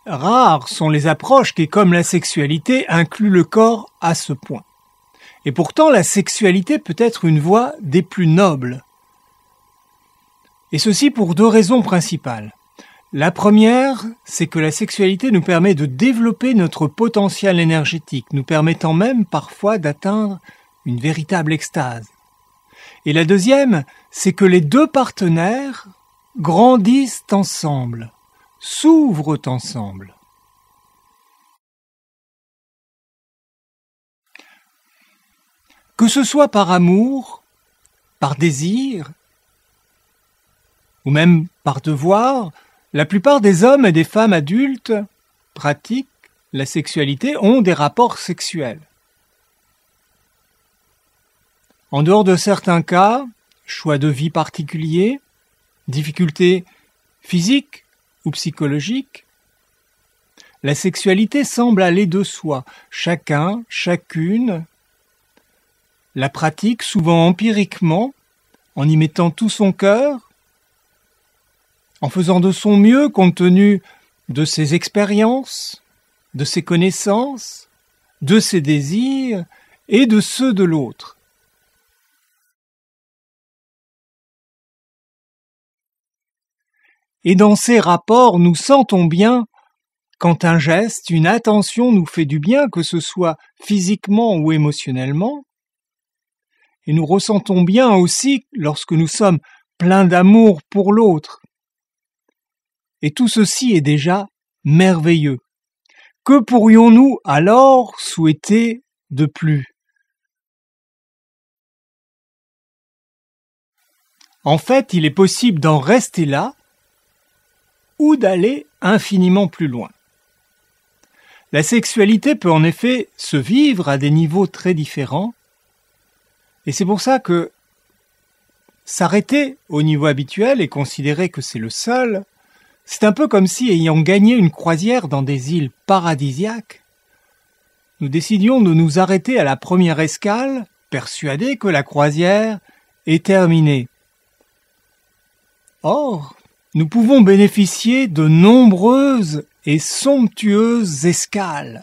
Rares sont les approches qui, comme la sexualité, incluent le corps à ce point. Et pourtant, la sexualité peut être une voie des plus nobles. Et ceci pour deux raisons principales. La première, c'est que la sexualité nous permet de développer notre potentiel énergétique, nous permettant même parfois d'atteindre une véritable extase. Et la deuxième, c'est que les deux partenaires grandissent ensemble, s'ouvrent ensemble. Que ce soit par amour, par désir, ou même par devoir, la plupart des hommes et des femmes adultes pratiquent la sexualité, ont des rapports sexuels. En dehors de certains cas, choix de vie particuliers, difficultés physiques ou psychologiques, la sexualité semble aller de soi. Chacun, chacune, la pratique souvent empiriquement, en y mettant tout son cœur, en faisant de son mieux compte tenu de ses expériences, de ses connaissances, de ses désirs et de ceux de l'autre. Et dans ces rapports, nous sentons bien quand un geste, une attention nous fait du bien, que ce soit physiquement ou émotionnellement. Et nous ressentons bien aussi lorsque nous sommes pleins d'amour pour l'autre. Et tout ceci est déjà merveilleux. Que pourrions-nous alors souhaiter de plus? En fait, il est possible d'en rester là ou d'aller infiniment plus loin. La sexualité peut en effet se vivre à des niveaux très différents, et c'est pour ça que s'arrêter au niveau habituel et considérer que c'est le seul, c'est un peu comme si, ayant gagné une croisière dans des îles paradisiaques, nous décidions de nous arrêter à la première escale, persuadés que la croisière est terminée. Or, nous pouvons bénéficier de nombreuses et somptueuses escales.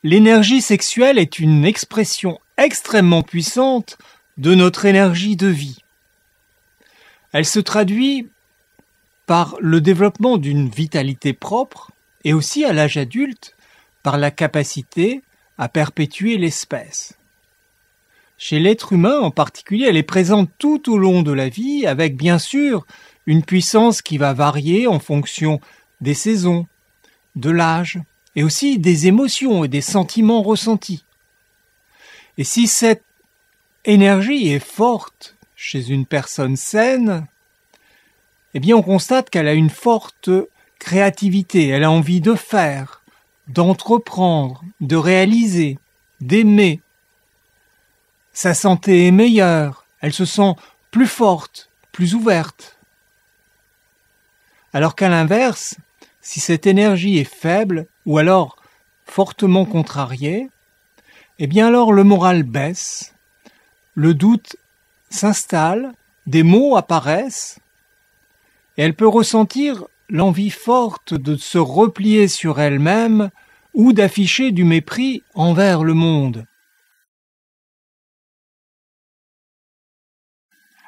L'énergie sexuelle est une expression extrêmement puissante de notre énergie de vie. Elle se traduit par le développement d'une vitalité propre et aussi à l'âge adulte par la capacité à perpétuer l'espèce. Chez l'être humain en particulier, elle est présente tout au long de la vie avec bien sûr une puissance qui va varier en fonction des saisons, de l'âge et aussi des émotions et des sentiments ressentis. Et si cette énergie est forte chez une personne saine, eh bien on constate qu'elle a une forte créativité, elle a envie de faire, d'entreprendre, de réaliser, d'aimer. Sa santé est meilleure, elle se sent plus forte, plus ouverte. Alors qu'à l'inverse, si cette énergie est faible ou alors fortement contrariée, eh bien alors le moral baisse, le doute s'installe, des maux apparaissent, et elle peut ressentir l'envie forte de se replier sur elle-même ou d'afficher du mépris envers le monde.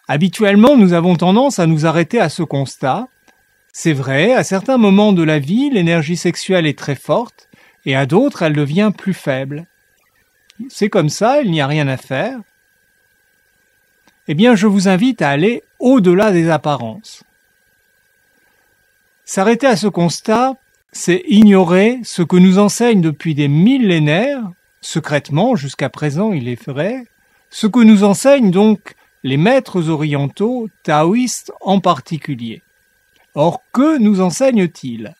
Habituellement, nous avons tendance à nous arrêter à ce constat. C'est vrai, à certains moments de la vie, l'énergie sexuelle est très forte, et à d'autres, elle devient plus faible. C'est comme ça, il n'y a rien à faire. Eh bien, je vous invite à aller au-delà des apparences. S'arrêter à ce constat, c'est ignorer ce que nous enseignent depuis des millénaires, secrètement jusqu'à présent il est vrai, ce que nous enseignent donc les maîtres orientaux, taoïstes en particulier. Or, que nous enseignent-ils?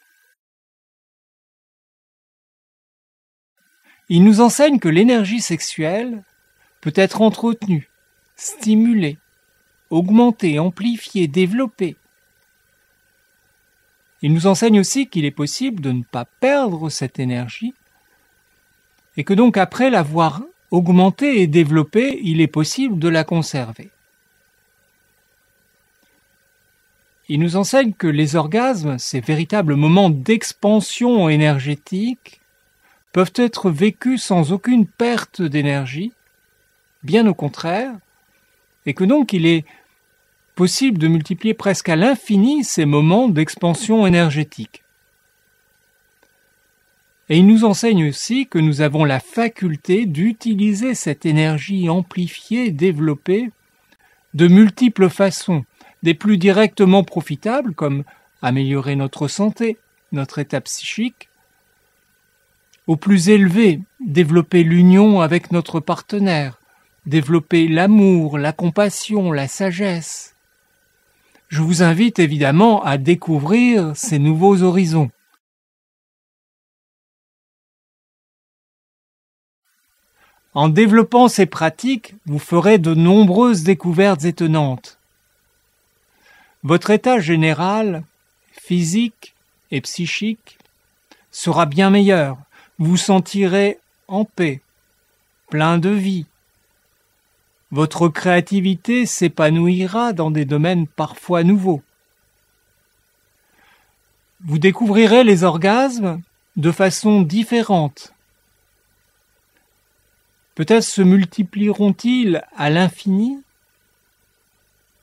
Ils nous enseignent que l'énergie sexuelle peut être entretenue, stimulée, augmentée, amplifiée, développée. Ils nous enseignent aussi qu'il est possible de ne pas perdre cette énergie et que donc après l'avoir augmentée et développée, il est possible de la conserver. il nous enseigne que les orgasmes, ces véritables moments d'expansion énergétique, peuvent être vécus sans aucune perte d'énergie, bien au contraire, et que donc il est possible de multiplier presque à l'infini ces moments d'expansion énergétique. Et il nous enseigne aussi que nous avons la faculté d'utiliser cette énergie amplifiée, développée, de multiples façons, des plus directement profitables, comme améliorer notre santé, notre état psychique, aux plus élevés, développer l'union avec notre partenaire, développer l'amour, la compassion, la sagesse. Je vous invite évidemment à découvrir ces nouveaux horizons. En développant ces pratiques, vous ferez de nombreuses découvertes étonnantes. Votre état général, physique et psychique, sera bien meilleur. Vous vous sentirez en paix, plein de vie. Votre créativité s'épanouira dans des domaines parfois nouveaux. Vous découvrirez les orgasmes de façon différente. Peut-être se multiplieront-ils à l'infini?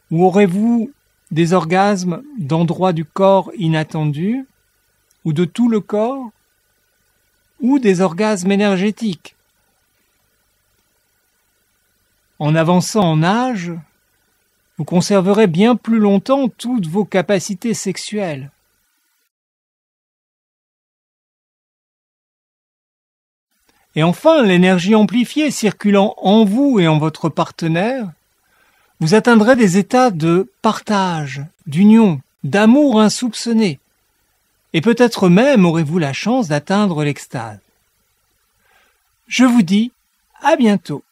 Ou aurez-vous des orgasmes d'endroits du corps inattendus, ou de tout le corps, ou des orgasmes énergétiques? En avançant en âge, vous conserverez bien plus longtemps toutes vos capacités sexuelles. Et enfin, l'énergie amplifiée circulant en vous et en votre partenaire, vous atteindrez des états de partage, d'union, d'amour insoupçonné. Et peut-être même aurez-vous la chance d'atteindre l'extase. Je vous dis à bientôt.